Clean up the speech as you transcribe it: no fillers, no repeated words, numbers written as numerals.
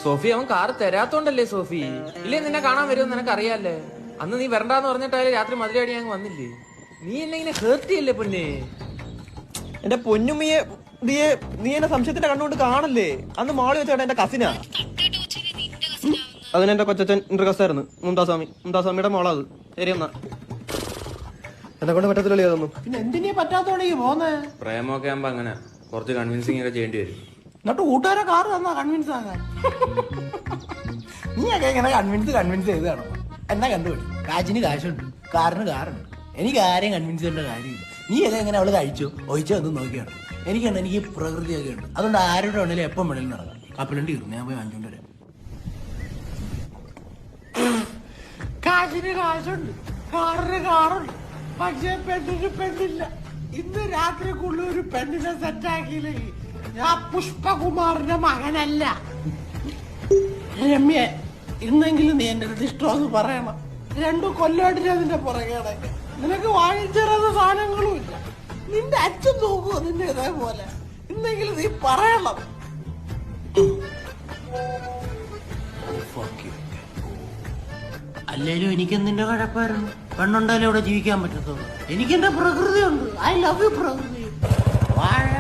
സോഫി അവൻ കാറ് തരാത്തോണ്ടല്ലേ സോഫി? ഇല്ലേ നിന്നെ കാണാൻ വരുമെന്ന് നിനക്ക് അറിയാല്ലേ? അന്ന് നീ വരണ്ടാന്ന് പറഞ്ഞിട്ടായാലും രാത്രി മധുരടി അങ്ങ് വന്നില്ലേ? നീ എന്നെ ഇങ്ങനെ ഹേർട്ട് ചെയ്യല്ലേ പൊന്നെ? എന്റെ പൊന്നുമ്മയെ നീ എന്നെ സംശയത്തിന്റെ കണ്ണുകൊണ്ട് കാണല്ലേ? അന്ന് മാളി വെച്ചാണ് എന്റെ കസിനാ. അതിന് എന്റെ കൊച്ചച്ഛൻ ഇന്റർകസ്റ്റായിരുന്നു. മുംതാസ്വാമിയുടെ മോളത്. ശരി എന്നാ എന്നെ കൊണ്ട് പറ്റത്തില്ലല്ലോ അതൊന്നും. പിന്നെ എന്തിനാ പറ്റാത്തോണ്ടെങ്കിൽ പോന്നേ? പ്രേമൊക്കെ ആകുമ്പോ അങ്ങനെ കുറച്ച് കൺവിൻസിങ് ഒക്കെ ചെയ്യേണ്ടി വരും. എന്നിട്ട് കൂട്ടുകാരെ കാറ് തന്നാ കൺവിൻസ് ആകാൻ. നീയൊക്കെ ഇങ്ങനെ കൺവിൻസ് ചെയ്താണ്. എന്നാ കണ്ടുപിടി, കാശിന് കാശുണ്ട്, കാറിന് കാറുണ്ട്. എനിക്ക് ആരെയും കൺവിൻസ് ചെയ്യേണ്ട കാര്യമില്ല. നീയൊക്കെ എങ്ങനെ അവള് ഒഴിച്ചോ ഒന്നും നോക്കിയാണ്. എനിക്കുണ്ട്, എനിക്ക് പ്രകൃതിയൊക്കെ ഉണ്ട്. അതുകൊണ്ട് ആരുടെ വേണേലും എപ്പം വേണേലും നടക്കാം. കപ്പലണ്ടി ഇരുന്ന് ഞാൻ പോയി വാങ്ങിച്ചോണ്ട് വരാം. കാശിന് കാശുണ്ട്, കാറിന് കാറുണ്ട്, പക്ഷേ പെണ്ണിന് പെണ്ണില്ല. ഇന്ന് രാത്രിക്കുള്ളിൽ ഒരു പെണ്ണിനെ സെറ്റാക്കിയില്ലെങ്കിൽ ഞാൻ പുഷ്പകുമാറിന്റെ മകനല്ല. രമ്യ, ഇന്നെങ്കിലും നീ എന്റെ അടുത്ത് ഇഷ്ടമെന്ന് പറയണം. 2 കൊല്ലമായിട്ട് ഞാൻ നിന്റെ പുറകെ നിനക്ക് വാങ്ങിച്ചേരാത്ത സാധനങ്ങളും ഇല്ല. നിന്റെ അച്ഛൻ നോക്കുമോ നിന്റെ ഇതേപോലെ? ഇന്നെങ്കിലും നീ പറയണം. അല്ലേലും എനിക്കെന്തിന്റെ കുഴപ്പമായിരുന്നു? പെണ്ണുണ്ടായാലും ഇവിടെ ജീവിക്കാൻ പറ്റത്തുള്ളൂ. എനിക്കെന്റെ പ്രകൃതി ഉണ്ട്. ഐ ലവ് യു പ്രകൃതി. വാഴ